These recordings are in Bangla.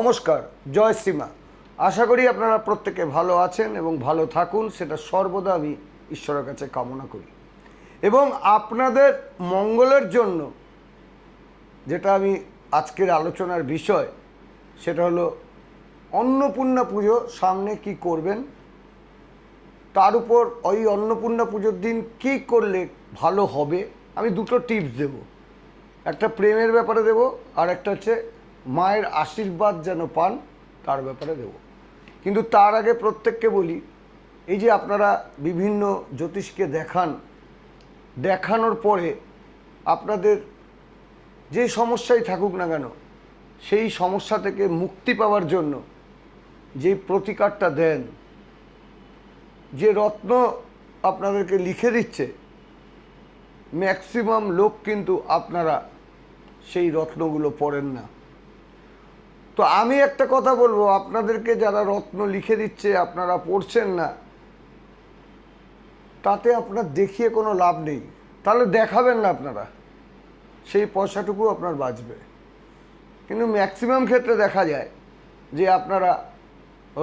নমস্কার, জয় শ্রীমা। আশা করি আপনারা প্রত্যেকে ভালো আছেন এবং ভালো থাকুন, সেটা সর্বদা আমি ঈশ্বরের কাছে কামনা করি। এবং আপনাদের মঙ্গলের জন্য যেটা আমি আজকের আলোচনার বিষয়, সেটা হলো অন্নপূর্ণা পুজো সামনে কি করবেন, তার উপর ওই অন্নপূর্ণা পুজোর দিন কী করলে ভালো হবে। আমি দুটো টিপস দেব, একটা প্রেমের ব্যাপারে দেব, আর একটা হচ্ছে মায়ের আশীর্বাদ যেন পান তার ব্যাপারে দেব। কিন্তু তার আগে প্রত্যেককে বলি, এই যে আপনারা বিভিন্ন জ্যোতিষকে দেখানোর পরে আপনাদের যে সমস্যাই থাকুক না কেন, সেই সমস্যা থেকে মুক্তি পাওয়ার জন্য যে প্রতিকারটা দেন, যে রত্ন আপনাদেরকে লিখে দিচ্ছে, ম্যাক্সিমাম লোক কিন্তু আপনারা সেই রত্নগুলো পড়েন না। তো আমি একটা কথা বলবো, আপনাদেরকে যারা রত্ন লিখে দিচ্ছে আপনারা পড়ছেন না, তাতে আপনার দেখিয়ে কোনো লাভ নেই। তাহলে দেখাবেন না আপনারা, সেই পয়সাটুকু আপনার বাঁচবে। কিন্তু ম্যাক্সিমাম ক্ষেত্রে দেখা যায় যে আপনারা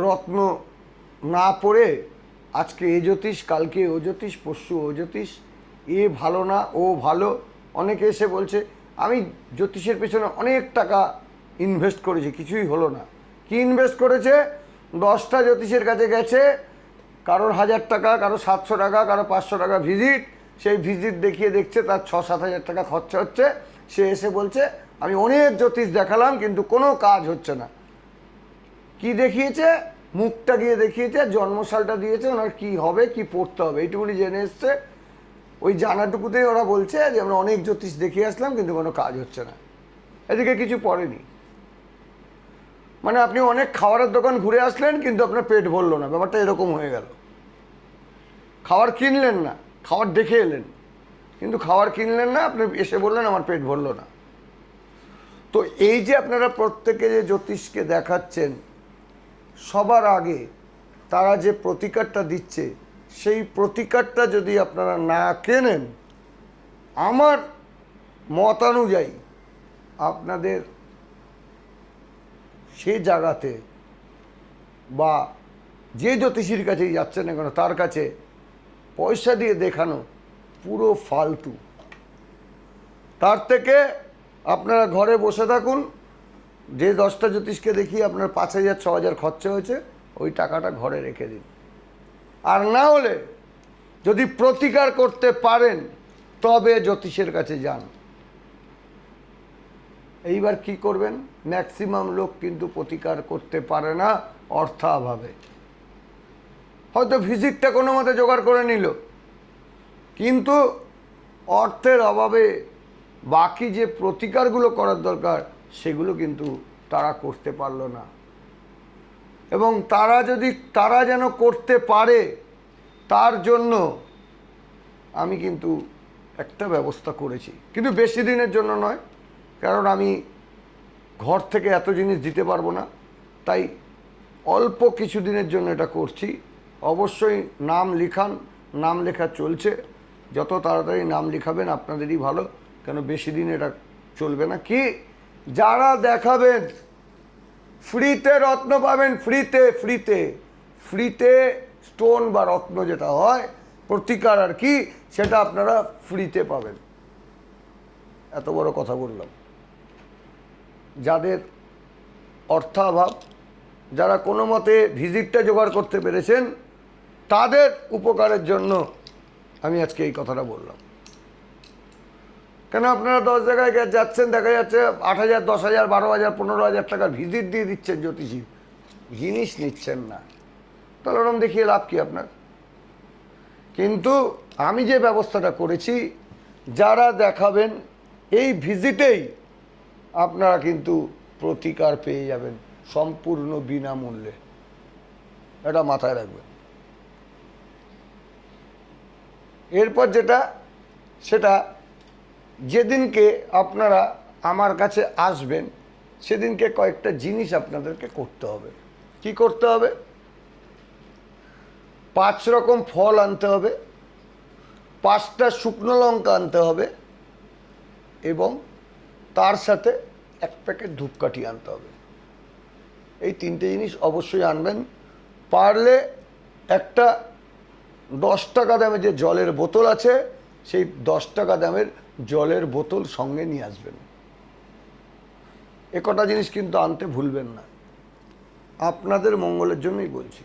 রত্ন না পড়ে আজকে এ জ্যোতিষ, কালকে ও জ্যোতিষ, পরশু ও জ্যোতিষ, এ ভালো না ও ভালো। অনেকে এসে বলছে আমি জ্যোতিষের পেছনে অনেক টাকা ইনভেস্ট করেছি, কিছুই হলো না। কি ইনভেস্ট করেছে? 10টা জ্যোতিষের কাছে গেছে, কারোর 1000 টাকা, কারো 700 টাকা, কারো 500 টাকা ভিজিট। সেই ভিজিট দেখিয়ে দেখছে তার 6-7 হাজার টাকা খরচা হচ্ছে। সে এসে বলছে আমি অনেক জ্যোতিষ দেখালাম কিন্তু কোনো কাজ হচ্ছে না। কি দেখিয়েছে? মুখটা গিয়ে দেখিয়েছে, জন্মসালটা দিয়েছে, ওনার কী হবে, কি পড়তে হবে, এইটুকুনি জেনে এসছে। ওই জানাটুকুতেই ওরা বলছে যে আমরা অনেক জ্যোতিষ দেখিয়ে আসলাম কিন্তু কোনো কাজ হচ্ছে না। এদিকে কিছু পড়েনি। মানে আপনি অনেক খাবারের দোকান ঘুরে আসলেন কিন্তু আপনার পেট ভরলো না, ব্যাপারটা এরকম হয়ে গেল। খাবার কিনলেন না, খাবার দেখে এলেন, কিন্তু খাবার কিনলেন না, আপনি এসে বললেন আমার পেট ভরলো না। তো এই যে আপনারা প্রত্যেকে যে জ্যোতিষকে দেখাচ্ছেন, সবার আগে তারা যে প্রতিকারটা দিচ্ছে, সেই প্রতিকারটা যদি আপনারা না কেনেন, আমার মতানুযায়ী আপনাদের সে জায়গাতে বা যে জ্যোতিষীর কাছেই যাচ্ছেন না কেন, তার কাছে পয়সা দিয়ে দেখানো পুরো ফালতু। তার থেকে আপনারা ঘরে বসে থাকুন, যে 10টা জ্যোতিষকে দেখিয়ে আপনার 5,000-6,000 খরচা হয়েছে, ওই টাকাটা ঘরে রেখে দিন। আর না হলে যদি প্রতিকার করতে পারেন তবে জ্যোতিষের কাছে যান। এইবার কি করবেন? ম্যাক্সিমাম লোক কিন্তু প্রতিকার করতে পারে না অর্থাভাবে। হয়তো ভিজিটটা কোনো মতে জোগাড় করে নিল, কিন্তু অর্থের অভাবে বাকি যে প্রতিকারগুলো করার দরকার সেগুলো কিন্তু তারা করতে পারলো না। এবং তারা যেন করতে পারে, তার জন্য আমি কিন্তু একটা ব্যবস্থা করেছি, কিন্তু বেশি দিনের জন্য নয়, কারণ আমি ঘর থেকে এত জিনিস দিতে পারবো না, তাই অল্প কিছু দিনের জন্য এটা করছি। অবশ্যই নাম লিখান, নাম লেখা চলছে, যত তাড়াতাড়ি নাম লিখাবেন আপনাদেরই ভালো, কেন বেশি দিন এটা চলবে না। কি যারা দেখাবেন ফ্রিতে রত্ন পাবেন, ফ্রিতে স্টোন বা রত্ন যেটা হয় প্রতিকার আর কি, সেটা আপনারা ফ্রিতে পাবেন। এত বড় কথা বললাম। যাদের অর্থাভাব, যারা কোনো মতে ভিজিটটা জোগাড় করতে পেরেছেন, তাদের উপকারের জন্য আমি আজকে এই কথাটা বললাম। কেন আপনারা 10 জায়গায় যাচ্ছেন, দেখা যাচ্ছে 8,000, 10,000, 12,000, 15,000 টাকার ভিজিট দিয়ে দিচ্ছেন জ্যোতিষী, জিনিস নিচ্ছেন না, তাহলে ওরকম দেখিয়ে লাভ কি আপনার? কিন্তু আমি যে ব্যবস্থাটা করেছি, যারা দেখাবেন এই ভিজিটেই আপনারা কিন্তু প্রতিকার পেয়ে যাবেন সম্পূর্ণ বিনামূল্যে। এটা মাথায় রাখবেন। এরপর সেটা যেদিনকে আপনারা আমার কাছে আসবেন সেদিনকে কয়েকটা জিনিস আপনাদেরকে করতে হবে। কি করতে হবে? 5 রকম ফল আনতে হবে, 5টা শুকনো লঙ্কা আনতে হবে, এবং তার সাথে 1 প্যাকেট ধূপকাঠি আনতে হবে। এই তিনটে জিনিস অবশ্যই আনবেন। পারলে একটা 10 টাকা দামের যে জলের বোতল আছে, সেই 10 টাকা দামের জলের বোতল সঙ্গে নিয়ে আসবেন। কটা জিনিস কিন্তু আনতে ভুলবেন না, আপনাদের মঙ্গলের জন্যই বলছি।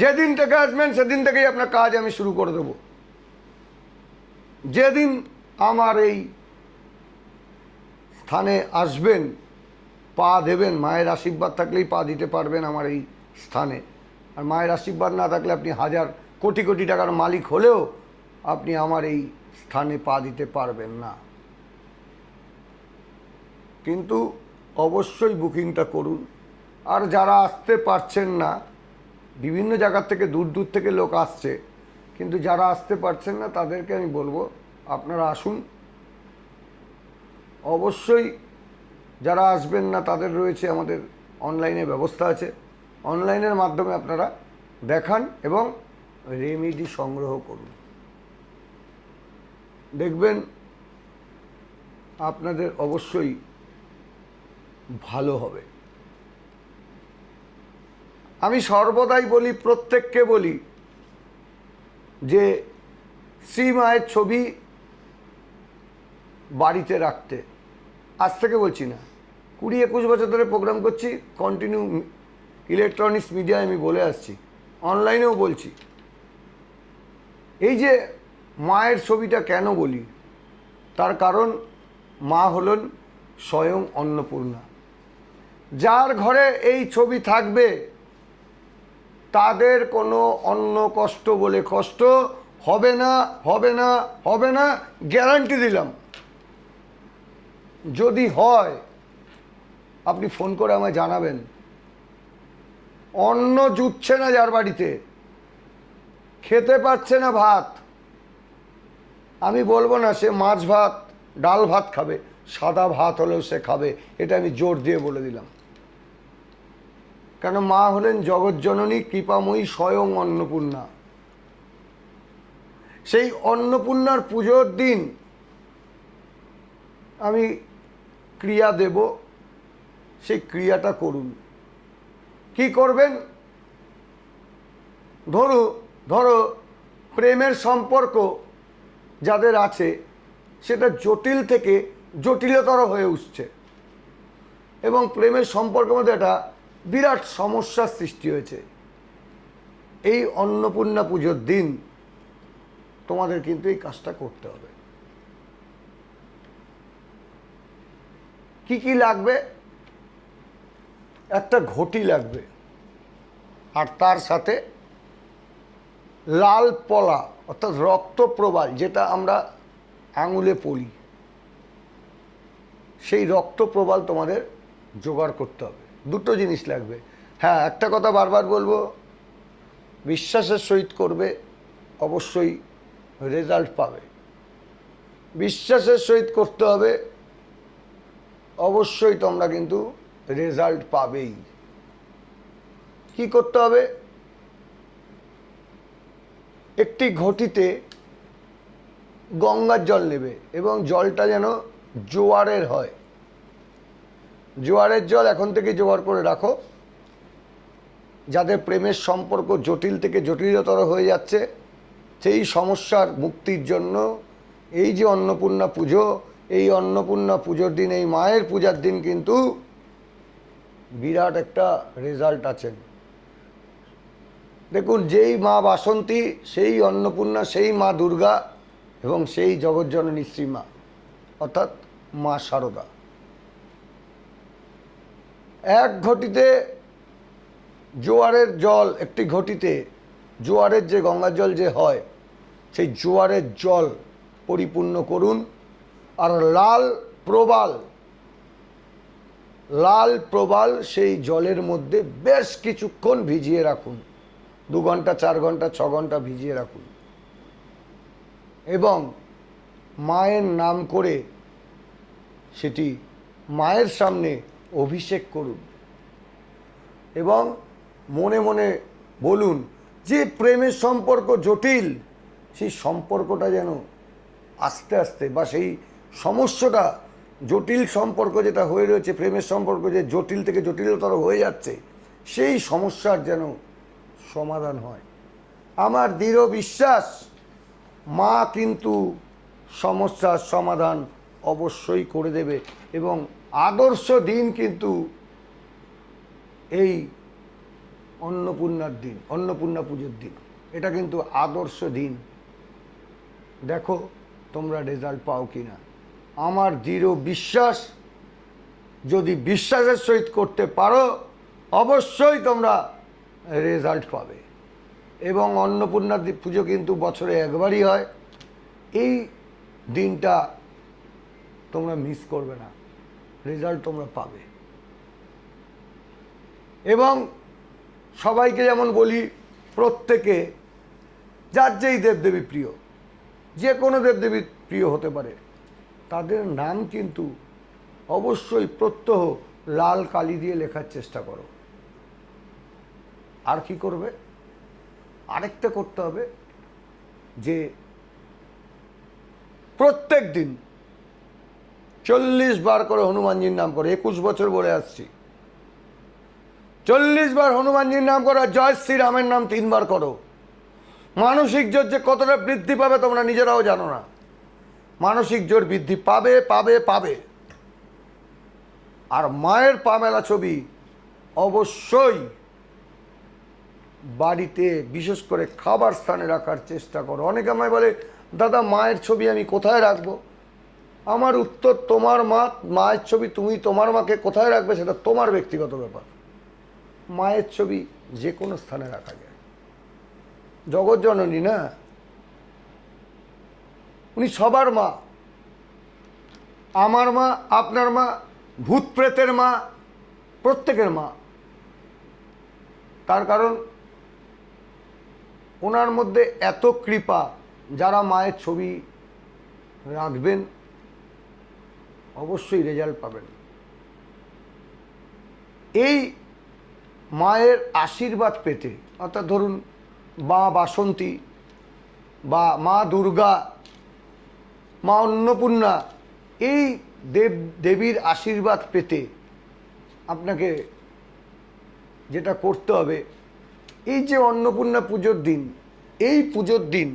যেদিন থেকে আসবেন সেদিন থেকেই আপনার কাজ আমি শুরু করে দেব। যেদিন আমার এই স্থানে আসবেন, পা দেবেন, মায়ের আশীর্বাদ থাকলেই পা দিতে পারবেন আমার এই স্থানে। আর মায়ের আশীর্বাদ না থাকলে আপনি হাজার কোটি কোটি টাকার মালিক হলেও আপনি আমার এই স্থানে পা দিতে পারবেন না। কিন্তু অবশ্যই বুকিংটা করুন। আর যারা আসতে পারছেন না, বিভিন্ন জায়গার থেকে দূর দূর থেকে লোক আসছে, কিন্তু যারা আসতে পারছেন না তাদেরকে আমি বলবো আপনারা আসুন। অবশ্যই যারা আসবেন না তাদের রয়েছে আমাদের অনলাইনে ব্যবস্থা আছে, অনলাইনের মাধ্যমে আপনারা দেখান এবং রেমেডি সংগ্রহ করুন। দেখবেন আপনাদের অবশ্যই ভালো হবে। আমি সর্বদাই বলি, প্রত্যেককে বলি যে শ্রী মায়ের ছবি বাড়িতে রাখতে। আজ থেকে বলছি না, 20-21 বছর ধরে প্রোগ্রাম করছি, কন্টিনিউ ইলেকট্রনিক্স মিডিয়ায় আমি বলে আসছি, অনলাইনেও বলছি। এই যে মায়ের ছবিটা কেন বলি, তার কারণ মা হলেন স্বয়ং অন্নপূর্ণা। যার ঘরে এই ছবি থাকবে তাদের কোনো অন্ন কষ্ট বলে কষ্ট হবে না, হবে না, হবে না, গ্যারান্টি দিলাম। যদি হয় আপনি ফোন করে আমায় জানাবেন। অন্ন জুটছে না যার বাড়িতে, খেতে পারছে না ভাত, আমি বলবো না সে মাছ ভাত ডাল ভাত খাবে, সাদা ভাত হলেও সে খাবে, এটা আমি জোর দিয়ে বলে দিলাম। কেন, মা হলেন জগৎজননী, কৃপাময়ী, স্বয়ং অন্নপূর্ণা। সেই অন্নপূর্ণার পুজোর দিন আমি ক্রিয়া দেব, সেই ক্রিয়াটা করুন। কি করবেন? ধরো প্রেমের সম্পর্ক যাদের আছে সেটা জটিল থেকে জটিলতর হয়ে উঠছে, এবং প্রেমের সম্পর্কের মধ্যে একটা বিরাট সমস্যার সৃষ্টি হয়েছে। এই অন্নপূর্ণা পুজোর দিন তোমাদের কিন্তু এই কাজটা করতে হবে। কি কি লাগবে? একটা ঘটি লাগবে, আর তার সাথে লাল পলা অর্থাৎ রক্ত প্রবাল, যেটা আমরা আঙুলে পড়ি, সেই রক্ত প্রবাল তোমাদের জোগাড় করতে হবে। দুটো জিনিস লাগবে। হ্যাঁ, একটা কথা বারবার বলবো, বিশ্বাসের সহিত করবে, অবশ্যই রেজাল্ট পাবে। বিশ্বাসের সহিত করতে হবে, অবশ্যই তোমরা কিন্তু রেজাল্ট পাবেই। কি করতে হবে? একটি ঘটিতে গঙ্গার জল নেবে, এবং জলটা যেন জোয়ারের হয়। জোয়ারের জল এখন থেকে জোগাড় করে রাখো। যাদের প্রেমের সম্পর্ক জটিল থেকে জটিলতর হয়ে যাচ্ছে, সেই সমস্যার মুক্তির জন্য এই যে অন্নপূর্ণা পুজো, এই অন্নপূর্ণা পুজোর দিন, এই মায়ের পূজার দিন কিন্তু বিরাট একটা রেজাল্ট আছেন। দেখুন, যেই মা বাসন্তী, সেই অন্নপূর্ণা, সেই মা দুর্গা এবং সেই জগৎজননী শ্রীমা অর্থাৎ মা শারদা। এক ঘটিতে জোয়ারের জল, একটি ঘটিতে জোয়ারের যে গঙ্গার জল যে হয়, সেই জোয়ারের জল পরিপূর্ণ করুন। আর লাল প্রবাল সেই জলের মধ্যে বেশ কিছুক্ষণ ভিজিয়ে রাখুন। 2 ঘন্টা, 4 ঘন্টা, 6 ঘন্টা ভিজিয়ে রাখুন, এবং মায়ের নাম করে সেটি মায়ের সামনে অভিষেক করুন, এবং মনে মনে বলুন যে প্রেমের সম্পর্ক জটিল, সেই সম্পর্কটা যেন আস্তে আস্তে, বা সেই সমস্যাটা জটিল সম্পর্ক যেটা হয়ে রয়েছে, প্রেমের সম্পর্ক যে জটিল থেকে জটিলতর হয়ে যাচ্ছে, সেই সমস্যার যেন সমাধান হয়। আমার দৃঢ় বিশ্বাস মা কিন্তু সমস্যার সমাধান অবশ্যই করে দেবে। এবং আদর্শ দিন কিন্তু এই অন্নপূর্ণার দিন, অন্নপূর্ণা পুজোর দিন, এটা কিন্তু আদর্শ দিন। দেখো তোমরা রেজাল্ট পাও কি না। আমার দৃঢ় বিশ্বাস, যদি বিশ্বাসের সহিত করতে পারো অবশ্যই তোমরা রেজাল্ট পাবে। এবং অন্নপূর্ণা পুজো কিন্তু বছরে একবারই হয়। এই দিনটা তোমরা মিস করবে না, রেজাল্ট তোমরা পাবে। এবং সবাইকে যেমন বলি, প্রত্যেকে যার যেই দেবদেবী প্রিয়, যে কোনো দেবদেবী প্রিয় হতে পারে, তাদের নাম কিন্তু অবশ্যই প্রত্যহ লাল কালি দিয়ে লেখার চেষ্টা করো। আর কি করবে, আরেকটা করতে হবে যে প্রত্যেক দিন 40 বার করে হনুমানজির নাম করো। 21 বছর বলে আসছি, 40 বার হনুমানজির নাম করো। জয় শ্রীরামের নাম 3 বার করো। মানসিক জোর যে কতটা বৃদ্ধি পাবে তোমরা নিজেরাও জানো না। মানসিক জোর বৃদ্ধি পাবে পাবে পাবে। আর মায়ের পা মেলা ছবি অবশ্যই বাড়িতে, বিশেষ করে খাবার স্থানে রাখার চেষ্টা করো। অনেকে আমায় বলে, দাদা মায়ের ছবি আমি কোথায় রাখবো? আমার উত্তর, তোমার মা, মায়ের ছবি তুমি তোমার মাকে কোথায় রাখবে সেটা তোমার ব্যক্তিগত ব্যাপার। মায়ের ছবি যে কোনো স্থানে রাখা যায়। জগৎ জননী না, উনি সবার মা। আমার মা, আপনার মা, ভূত প্রেতের মা, প্রত্যেকের মা। তার কারণ ওনার মধ্যে এত কৃপা, যারা মায়ের ছবি রাখবেন অবশ্যই রেজাল্ট পাবেন। এই মায়ের আশীর্বাদ পেতে, অর্থাৎ ধরুন মা বাসন্তী বা মা দুর্গা, মা অন্নপূর্ণা, এই দেবীর আশীর্বাদ পেতে আপনাকে যেটা করতে হবে, এই যে অন্নপূর্ণা পুজোর দিন, এই পুজোর দিন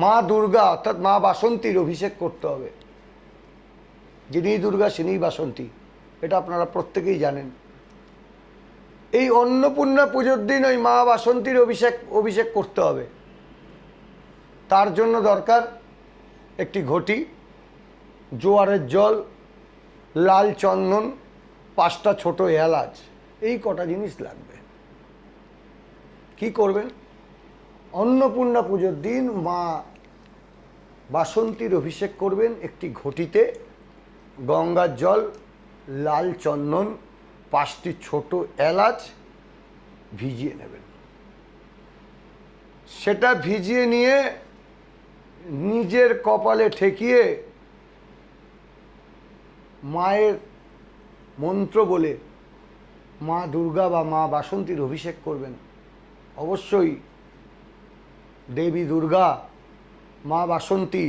মা দুর্গা অর্থাৎ মা বাসন্তীর অভিষেক করতে হবে। যিনিই দুর্গা তিনিই বাসন্তী, এটা আপনারা প্রত্যেকেই জানেন। এই অন্নপূর্ণা পুজোর দিন ওই মা বাসন্তীর অভিষেক করতে হবে। তার জন্য দরকার একটি ঘটি, জোয়ারের জল, লাল চন্দন, 5টা ছোট এলাচ, এই কটা জিনিস লাগবে। কি করবেন? অন্নপূর্ণা পুজোর দিন মা বাসন্তীর অভিষেক করবেন একটি ঘটিতে। গঙ্গার জল, লাল চন্দন, 5টি ছোট এলাচ ভিজিয়ে নেবেন। সেটা ভিজিয়ে নিয়ে নিজের কপালে ঠেকিয়ে মায়ের মন্ত্র বলে মা দুর্গা বা মা বাসন্তীর অভিষেক করবেন। অবশ্যই দেবী দুর্গা, মা বাসন্তী,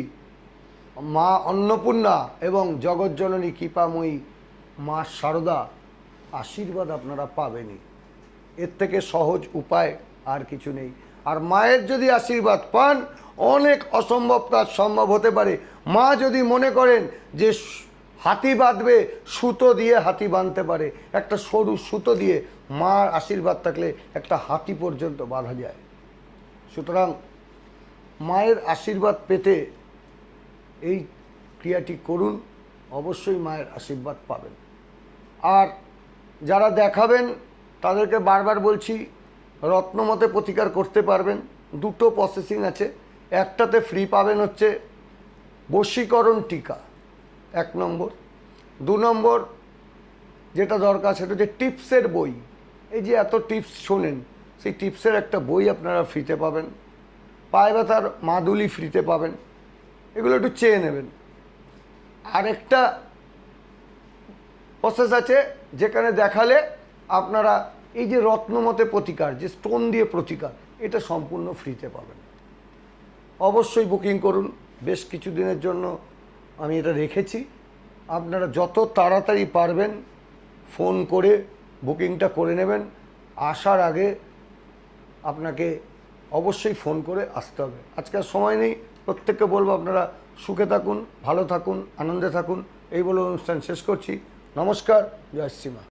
মা অন্নপূর্ণা এবং জগৎজননী কৃপাময়ী মা শারদা আশীর্বাদ আপনারা পাবেনই। এর থেকে সহজ উপায় আর কিছু নেই। আর মায়ের যদি আশীর্বাদ পান, অনেক অসম্ভব কাজ সম্ভব হতে পারে। মা যদি মনে করেন যে হাতি বাঁধবে, সুতো দিয়ে হাতি বাঁধতে পারে। একটা সরু সুতো দিয়ে মার আশীর্বাদ থাকলে একটা হাতি পর্যন্ত বাঁধা যায়। সুতরাং মায়ের আশীর্বাদ পেতে এই ক্রিয়াটি করুন, অবশ্যই মায়ের আশীর্বাদ পাবেন। আর যারা দেখাবেন তাদেরকে বারবার বলছি, রত্নমতে প্রতিকার করতে পারবেন। 2টো প্রসেসিং আছে। একটাতে ফ্রি পাবেন হচ্ছে বশীকরণ টিকা, 1 নম্বর। 2 নম্বর যেটা দরকার সেটা হচ্ছে টিপসের বই। এই যে এত টিপস শোনেন, সেই টিপসের একটা বই আপনারা ফ্রিতে পাবেন। পায়ে ব্যথার মাদুলি ফ্রিতে পাবেন। এগুলো একটু চেয়ে নেবেন। আরেকটা প্রসেস আছে যেখানে দেখালে আপনারা এই যে রত্নমতে প্রতিকার, যে স্টোন দিয়ে প্রতিকার, এটা সম্পূর্ণ ফ্রিতে পাবেন। অবশ্যই বুকিং করুন। বেশ কিছু দিনের জন্য আমি এটা রেখেছি, আপনারা যত তাড়াতাড়ি পারবেন ফোন করে বুকিংটা করে নেবেন। আসার আগে আপনাকে অবশ্যই ফোন করে আসতে হবে। আজকে আর সময় নেই, প্রত্যেককে বলবো আপনারা সুখে থাকুন, ভালো থাকুন, আনন্দে থাকুন, এই বলে অনুষ্ঠান শেষ করছি। নমস্কার, জয় শ্রীমা।